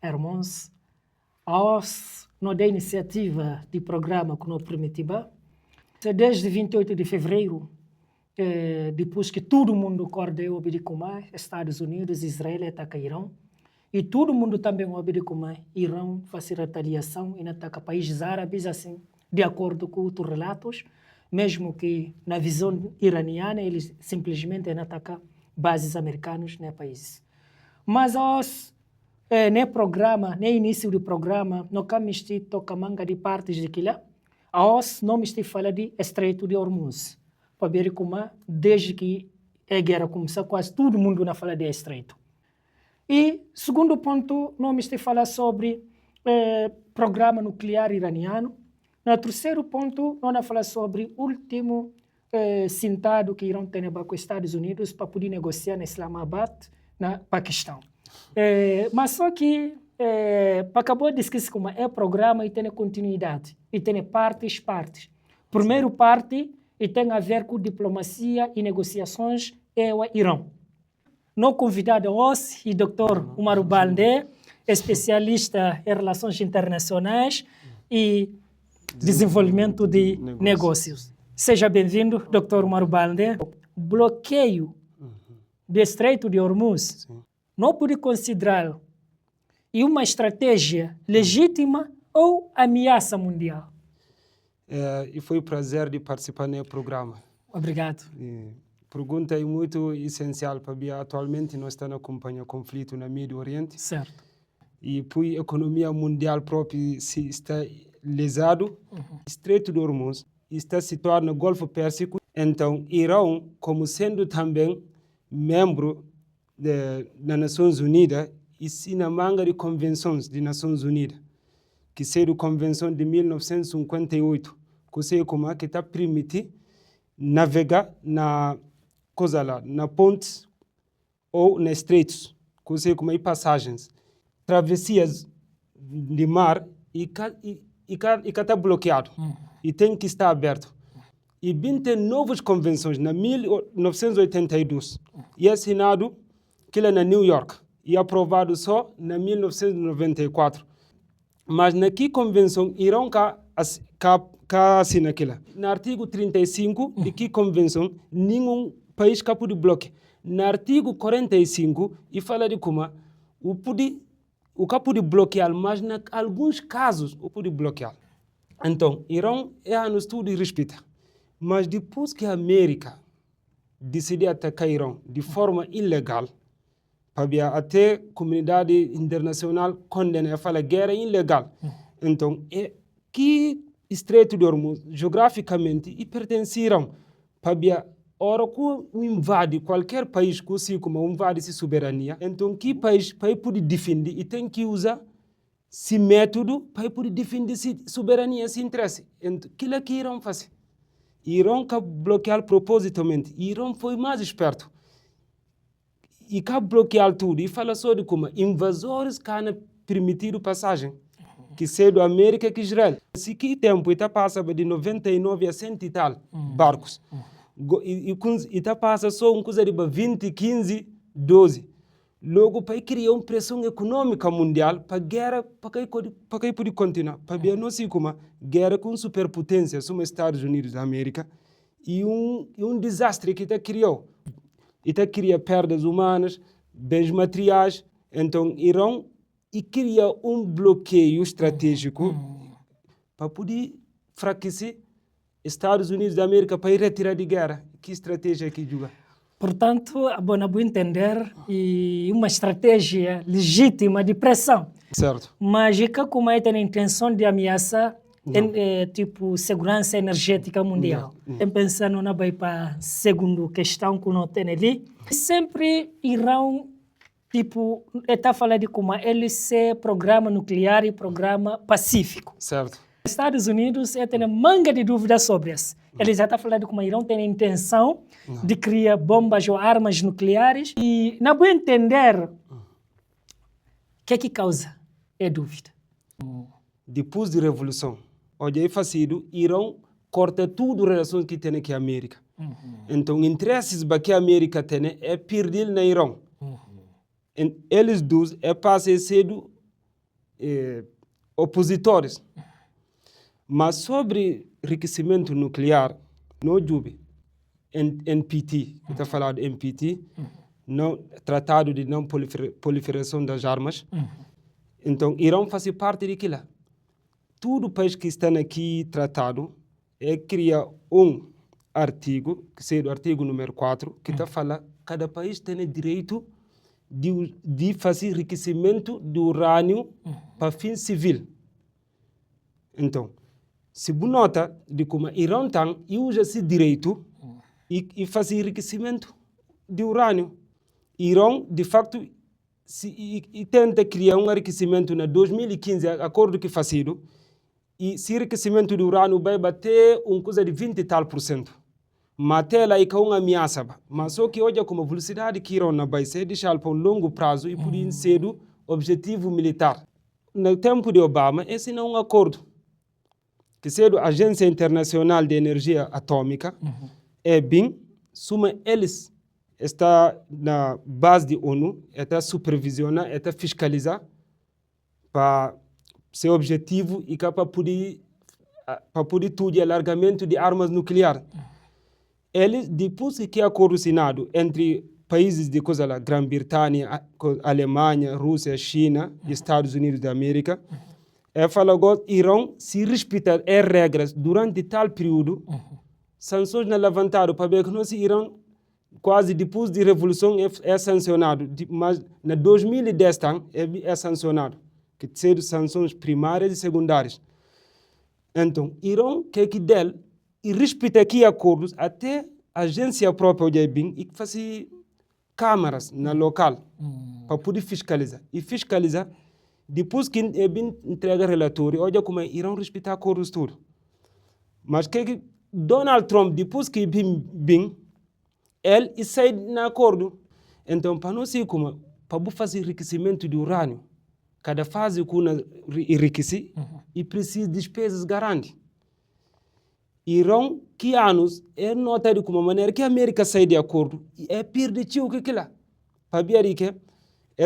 irmãos, aos no da iniciativa de programa que nos permitiu, desde 28 de fevereiro, depois que todo mundo acordou obedeceu Estados Unidos, Israel ataca Irão, e todo mundo também obedeceu Irão faz retaliação e ataca países árabes, assim, de acordo com outros relatos, mesmo que na visão iraniana eles simplesmente atacam bases americanas no país. Mas no programa, no início do programa, não caminhamos tocar manga de partes daquilo, nós não me falar de Estreito de Hormuz. Para ver como, desde que a guerra começou, quase todo mundo não fala de Estreito. E, segundo ponto, não me falar sobre programa nuclear iraniano. No terceiro ponto, nós falar sobre o último sentado que Irão tem com os Estados Unidos para poder negociar na Islamabad, na Paquistão. Mas só que, para acabar de esquecer como é o programa e tem continuidade, e tem partes. Primeiro parte, e tem a ver com diplomacia e negociações é o Irão. No convidado hoje, o Dr. Omar Balde, especialista em relações internacionais e desenvolvimento de negócios. Seja bem-vindo, Dr. Omar Balde. Bloqueio do Estreito de Hormuz não pode considerar uma estratégia legítima ou ameaça mundial? E foi um prazer de participar no programa. Obrigado. Pergunta é muito essencial para mim. Atualmente nós estamos acompanhando o conflito no Médio Oriente. Certo. E por a economia mundial própria se está lesado. Estreito de Hormuz está situado no Golfo Pérsico. Então, Irão, como sendo também membro das Nações Unidas, e se na manga de convenções das Nações Unidas, que seja a Convenção de 1958, que seja como que está permite navegar na pontes ou na estreitos, que seja como passagens, travessias de mar e está bloqueado e tem que estar aberto. E 20 novas convenções na 1982 e assinado que é na New York e aprovado só na 1994. Mas naquela convenção, Irão assina aquilo. No artigo 35 de que convenção, nenhum país pode bloquear. No artigo 45, e fala de como o pode bloquear, mas em alguns casos o pode bloquear. Então, Irão nos tudo e respeita. Mas depois que a América decidiu atacar Irão de forma ilegal, até a comunidade internacional condena, fala guerra ilegal. Então, que Estreito de Hormuz, geograficamente, e pertence a Irão. Ora, que invade qualquer país, como invade sua soberania, então que país pode defender e tem que usar esse método para poder defender sua soberania, seu interesse. Então, aquilo que Irão faz. Irão quer bloquear propositalmente. Irão foi mais esperto. E quer bloquear tudo. E fala só de como invasores querem permitir a passagem. Que seja da América que Israel. Se que tempo está passando de 99 a 100 e tal barcos. E está passando só coisa de 20, 15, 12. Logo, para criar uma pressão econômica mundial para a guerra, para que pode continuar. Para ver, não sei como, guerra com superpotência, como os Estados Unidos da América, e um desastre que está criou. E está criando perdas humanas, bens materiais. Então, Irão cria um bloqueio estratégico para poder enfraquecer Estados Unidos da América para ir retirar de guerra. Que estratégia que julga? Portanto, é bom entender e uma estratégia legítima de pressão. Certo. Mas como tem a intenção de ameaçar tipo segurança energética mundial. Pensando na para segunda questão que não tem ali, sempre Irão tipo está falando de como ele se programa nuclear e programa pacífico. Certo. Estados Unidos tem manga de dúvidas sobre isso. Eles já estão falando de como Irão tem a intenção de criar bombas ou armas nucleares. E não vou entender o que causa a dúvida. Depois da Revolução, onde é fazido, Irão corta tudo as relações que tem com a América. Então, interesses que a América tem é perder na Irão. Eles dois passam cedo opositores. Mas sobre enriquecimento nuclear, no Jubi, NPT, que está falando de NPT, não, Tratado de Não Proliferação das Armas. Então, Irão faz parte daquilo. Todo país que está aqui tratado cria um artigo, que seja o artigo número 4, que está falando que cada país tem direito de fazer enriquecimento de urânio para fim civil. Então, se você nota de como Irão tem e usa esse direito e faz enriquecimento de urânio. Irão, de facto, tenta criar um enriquecimento na 2015, acordo que faz sido, e esse enriquecimento de urânio vai bater coisa de 20 e tal %. Mas até lá é uma ameaça. Mas só que hoje, como a velocidade que Irão vai ser, deixar para um longo prazo e por isso ser objetivo militar. No tempo de Obama, esse não é um acordo. Que seja a Agência Internacional de Energia Atômica, BIN, suma eles está na base de ONU, está supervisionar, está fiscalizar para seu objetivo e para poder tudo alargamento de armas nucleares. Eles, depois que acordo assinado entre países de Grã-Bretanha, Alemanha, Rússia, China e Estados Unidos da América, fala agora Irão se respeitar as regras durante tal período, sanções não levantaram para ver que nós Irão quase depois da revolução é sancionado, mas na 2010 é sancionado, que são sanções primárias e secundárias. Então, Irão quer que dele e respeita aqui acordos até a agência própria de BIM e fazer câmaras na local para poder fiscalizar. E fiscalizar, depois que BIM entrega relatório, olha como Irão respeita acordos tudo. Mas que Donald Trump, depois que BIM ele sai no acordo. Então, para nós, como para fazer enriquecimento de urânio, cada fase que enriquece e precisa de despesas garantidas. Irão, que anos, é notado como maneira que a América sai de acordo e perde o que é lá. Para ver que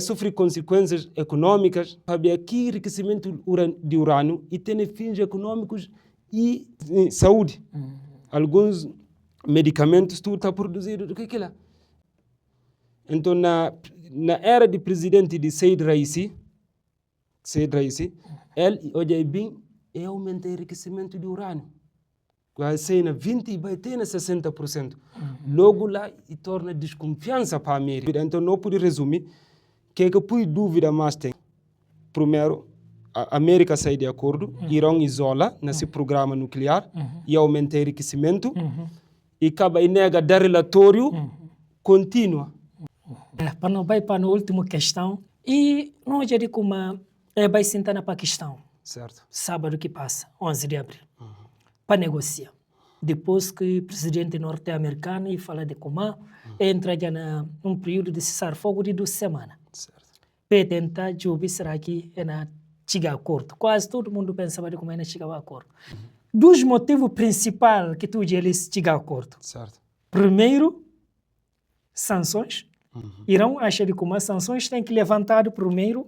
sofrer consequências econômicas, para ver que enriquecimento de urânio e tem fins econômicos e saúde. Alguns medicamentos, tudo está produzido do que é lá. Então, na era de presidente de Said Raisi, ele, hoje bem, aumenta o enriquecimento de urânio. Vai ser na 20% e vai ter na 60%. Logo lá, e torna desconfiança para a América. Então, não pode resumir que põe dúvida mais tem. Primeiro, a América sai de acordo, Irão isola nesse programa nuclear e aumenta o enriquecimento. E acaba e nega dar relatório contínuo. Para não vai para a última questão, e nós já como vai sentar na Paquistão, certo. Sábado que passa, 11 de abril, para negociar. Depois que o presidente norte-americano fala de como entra já num período de cessar-fogo de 2 semanas. Para tentar ver será que é na chegar a acordo. Quase todo mundo pensava de como é na chegar a acordo. Dos motivos principais que eles chegam a acordo. Certo. Primeiro, sanções. Irão acha de como as sanções têm que levantar primeiro.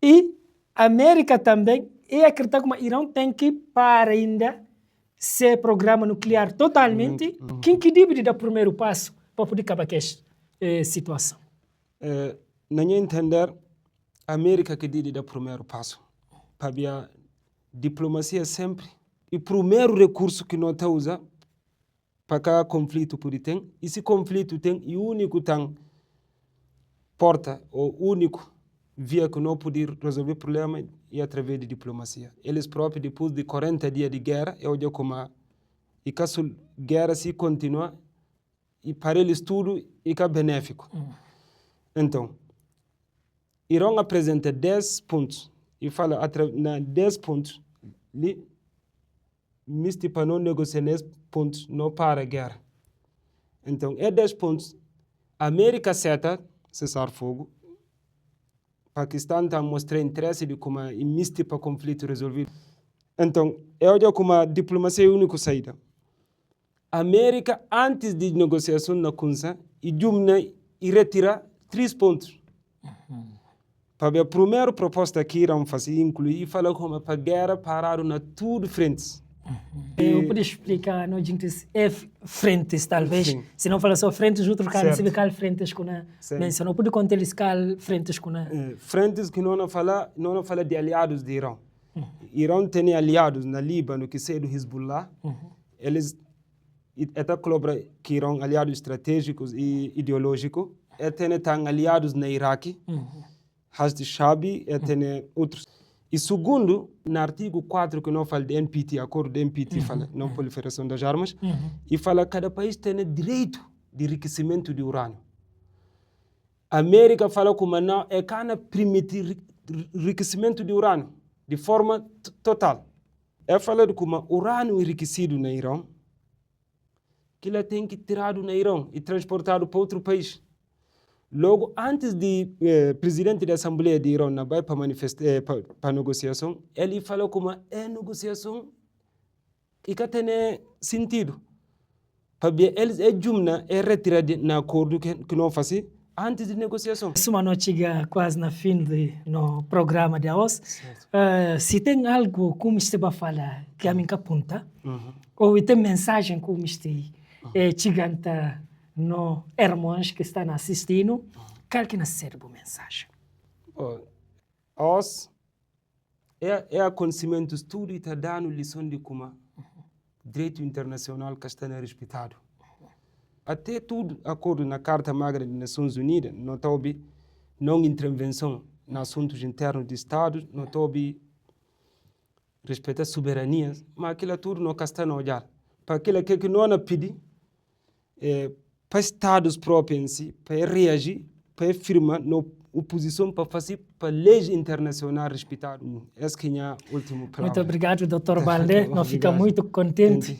E a América também acredita que o Irão tem que parar ainda ser programa nuclear totalmente. Quem que deve dar o primeiro passo para poder acabar com esta situação? Na minha entender, a América que deve dar o primeiro passo. Para diplomacia sempre. E o primeiro recurso que nós usamos para cada conflito que tem, esse conflito tem e o único tem porta, ou único via que não pode resolver o problema é através de diplomacia. Eles próprios, depois de 40 dias de guerra, eu digo como e caso a guerra se continua, e para eles tudo é benéfico. Então, Irão apresenta 10 pontos e fala na 10 pontos, misto para não negociar 10 pontos, não para a guerra. Então, 10 pontos. A América aceita cessar fogo. Paquistão está mostrando interesse de como misto para conflito resolvido. Então, eu digo como a diplomacia é a única saída. A América, antes de negociação na Consa, e retira 3 pontos. para a primeira proposta que irão fazer incluir fala como para guerra parar na tudo frentes. Eu podia explicar, não gente frentes talvez, Sim. se não fala só frentes, outro cara Certo. se cal frentes com a menção, não pode contar eles cal frentes com a Frentes que não fala de aliados de Irão. Irão tem aliados na Líbano que são do Hezbollah. Eles até colabora que Irão aliados estratégicos e ideológicos. E tem aliados na Iraque. Hasd Shabi e tem outros. E segundo, no artigo 4 que não fala de NPT, acordo de NPT, fala não proliferação das armas, e fala que cada país tem direito de enriquecimento de urânio. A América fala como não é cana permitir enriquecimento de urânio de forma total. É falar de como urânio enriquecido na Irão, que ele tem que tirado na Irão e transportado para outro país. Logo, antes de presidente da Assembleia de Irão vai para para negociação, ele falou como é negociação que tem sentido. Para eles é retirado no acordo que não fazem antes de negociação. Isso não chega quase na fim do programa de hoje. Se tem algo como você vai falar que a mim aponta, ou tem mensagem como você chega no irmãos que estão assistindo, qual que é a mensagem? Os é conhecimento tudo e está dando lição de como direito internacional que está respeitado. Até tudo acordo na Carta Magna das Nações Unidas, não houve não intervenção nos assuntos internos de Estados, não houve respeitar soberanias, mas aquilo tudo não está no olhar. Para aquilo que não pedi, para Estados próprios em si, para reagir, para afirmar na oposição, para fazer para a lei internacional respeitada. Esse que é o último plano. Muito obrigado, Dr. Balde. Nós ficamos muito contentes